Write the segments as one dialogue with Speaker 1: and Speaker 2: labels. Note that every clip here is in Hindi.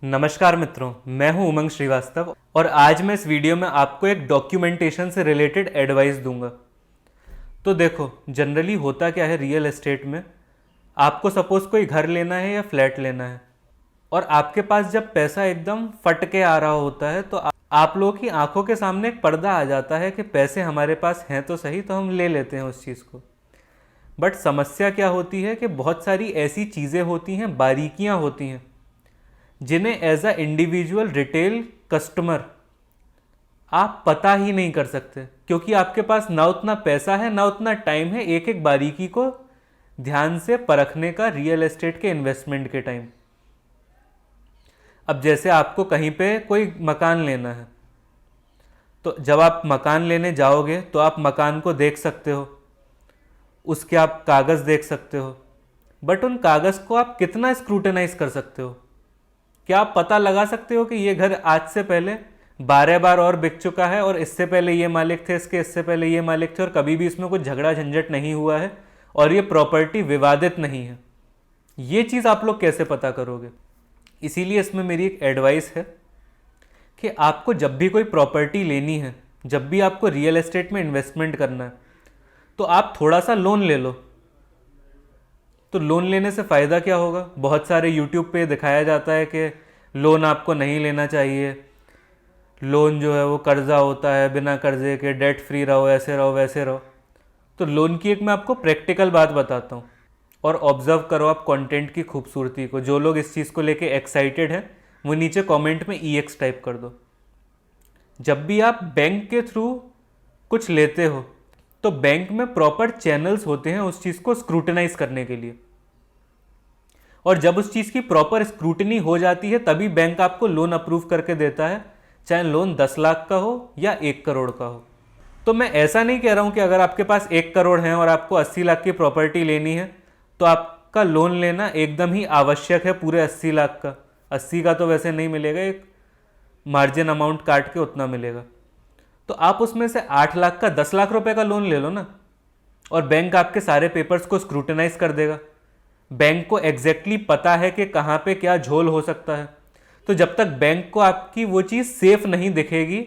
Speaker 1: नमस्कार मित्रों, मैं हूं उमंग श्रीवास्तव और आज मैं इस वीडियो में आपको एक डॉक्यूमेंटेशन से रिलेटेड एडवाइस दूंगा। तो देखो, जनरली होता क्या है रियल एस्टेट में, आपको सपोज कोई घर लेना है या फ्लैट लेना है और आपके पास जब पैसा एकदम फट के आ रहा होता है तो आप लोगों की आंखों के सामने एक पर्दा आ जाता है कि पैसे हमारे पास हैं तो सही, तो हम ले लेते हैं उस चीज़ को। बट समस्या क्या होती है कि बहुत सारी ऐसी चीज़ें होती हैं, बारीकियाँ होती हैं, जिन्हें as a individual retail customer आप पता ही नहीं कर सकते, क्योंकि आपके पास ना उतना पैसा है ना उतना टाइम है एक एक बारीकी को ध्यान से परखने का रियल एस्टेट के इन्वेस्टमेंट के टाइम। अब जैसे आपको कहीं पे कोई मकान लेना है, तो जब आप मकान लेने जाओगे तो आप मकान को देख सकते हो, उसके आप कागज़ देख सकते हो, बट उन कागज़ को आप कितना स्क्रूटनाइज कर सकते हो? क्या आप पता लगा सकते हो कि ये घर आज से पहले 12 बार और बिक चुका है और इससे पहले ये मालिक थे, इससे पहले ये मालिक थे और कभी भी इसमें कुछ झगड़ा झंझट नहीं हुआ है और ये प्रॉपर्टी विवादित नहीं है? ये चीज़ आप लोग कैसे पता करोगे? इसीलिए इसमें मेरी एक एडवाइस है कि आपको जब भी कोई प्रॉपर्टी लेनी है, जब भी आपको रियल एस्टेट में इन्वेस्टमेंट करना है, तो आप थोड़ा सा लोन ले लो। तो लोन लेने से फ़ायदा क्या होगा? बहुत सारे यूट्यूब पे दिखाया जाता है कि लोन आपको नहीं लेना चाहिए, लोन जो है वो कर्जा होता है, बिना कर्जे के डेट फ्री रहो, ऐसे रहो वैसे रहो। तो लोन की एक मैं आपको प्रैक्टिकल बात बताता हूँ और ऑब्जर्व करो आप कंटेंट की खूबसूरती को। जो लोग इस चीज़ को लेके एक्साइटेड हैं वो नीचे कमेंट में EX टाइप कर दो। जब भी आप बैंक के थ्रू कुछ लेते हो तो बैंक में प्रॉपर चैनल्स होते हैं उस चीज़ को स्क्रूटनाइज करने के लिए, और जब उस चीज़ की प्रॉपर स्क्रूटनी हो जाती है तभी बैंक आपको लोन अप्रूव करके देता है, चाहे लोन 10 लाख का हो या 1 करोड़ का हो। तो मैं ऐसा नहीं कह रहा हूं कि अगर आपके पास 1 करोड़ है और आपको 80 लाख की प्रॉपर्टी लेनी है तो आपका लोन लेना एकदम ही आवश्यक है पूरे 80 लाख का। 80 का तो वैसे नहीं मिलेगा, एक मार्जिन अमाउंट काट के उतना मिलेगा। तो आप उसमें से 8 लाख का 10 लाख रुपए का लोन ले लो ना, और बैंक आपके सारे पेपर्स को स्क्रूटनाइज कर देगा। बैंक को एग्जैक्टली पता है कि कहाँ पे क्या झोल हो सकता है। तो जब तक बैंक को आपकी वो चीज़ सेफ नहीं दिखेगी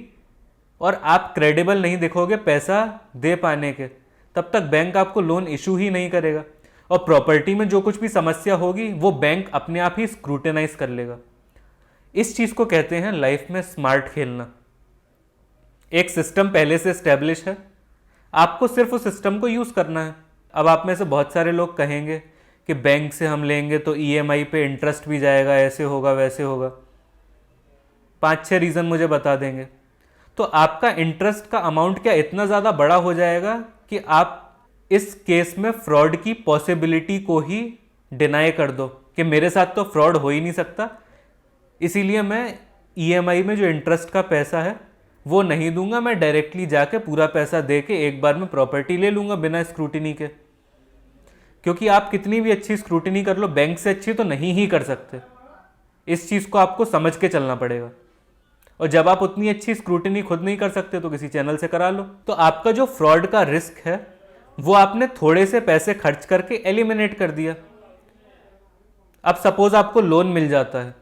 Speaker 1: और आप क्रेडिबल नहीं दिखोगे पैसा दे पाने के, तब तक बैंक आपको लोन इशू ही नहीं करेगा। और प्रॉपर्टी में जो कुछ भी समस्या होगी वो बैंक अपने आप ही स्क्रूटनाइज कर लेगा। इस चीज़ को कहते हैं लाइफ में स्मार्ट खेलना। एक सिस्टम पहले से स्टैब्लिश है, आपको सिर्फ उस सिस्टम को यूज़ करना है। अब आप में से बहुत सारे लोग कहेंगे कि बैंक से हम लेंगे तो EMI पे इंटरेस्ट भी जाएगा, ऐसे होगा वैसे होगा। 5-6 रीज़न मुझे बता देंगे तो आपका इंटरेस्ट का अमाउंट क्या इतना ज़्यादा बड़ा हो जाएगा कि आप इस केस में फ्रॉड की पॉसिबिलिटी को ही डिनाई कर दो कि मेरे साथ तो फ्रॉड हो ही नहीं सकता, इसीलिए मैं EMI में जो इंटरेस्ट का पैसा है वो नहीं दूंगा, मैं डायरेक्टली जाके पूरा पैसा दे के एक बार में प्रॉपर्टी ले लूंगा बिना स्क्रूटिनी के। क्योंकि आप कितनी भी अच्छी स्क्रूटिनी कर लो, बैंक से अच्छी तो नहीं ही कर सकते। इस चीज़ को आपको समझ के चलना पड़ेगा। और जब आप उतनी अच्छी स्क्रूटिनी खुद नहीं कर सकते तो किसी चैनल से करा लो। तो आपका जो फ्रॉड का रिस्क है वो आपने थोड़े से पैसे खर्च करके एलिमिनेट कर दिया। अब सपोज आपको लोन मिल जाता है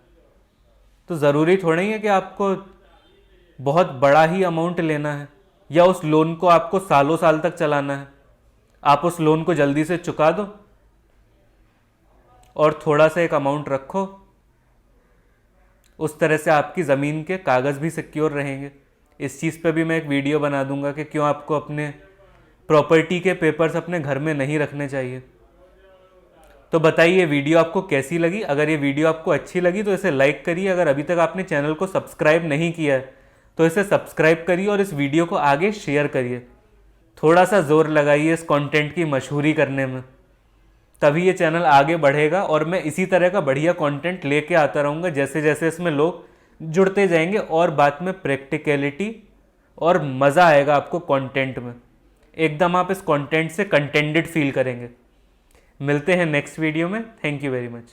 Speaker 1: तो ज़रूरी थोड़ा ही है कि आपको बहुत बड़ा ही अमाउंट लेना है या उस लोन को आपको सालों साल तक चलाना है। आप उस लोन को जल्दी से चुका दो और थोड़ा सा एक अमाउंट रखो, उस तरह से आपकी ज़मीन के कागज़ भी सिक्योर रहेंगे। इस चीज़ पे भी मैं एक वीडियो बना दूंगा कि क्यों आपको अपने प्रॉपर्टी के पेपर्स अपने घर में नहीं रखने चाहिए। तो बताइए वीडियो आपको कैसी लगी? अगर ये वीडियो आपको अच्छी लगी तो इसे लाइक करिए। अगर अभी तक आपने चैनल को सब्सक्राइब नहीं किया है तो इसे सब्सक्राइब करिए और इस वीडियो को आगे शेयर करिए। थोड़ा सा जोर लगाइए इस कंटेंट की मशहूरी करने में, तभी ये चैनल आगे बढ़ेगा और मैं इसी तरह का बढ़िया कंटेंट लेके आता रहूँगा जैसे जैसे इसमें लोग जुड़ते जाएंगे और बात में प्रैक्टिकलिटी और मज़ा आएगा आपको कंटेंट में। एकदम आप इस कंटेंट से कंटेंटेड फील करेंगे। मिलते हैं नेक्स्ट वीडियो में। Thank you very much.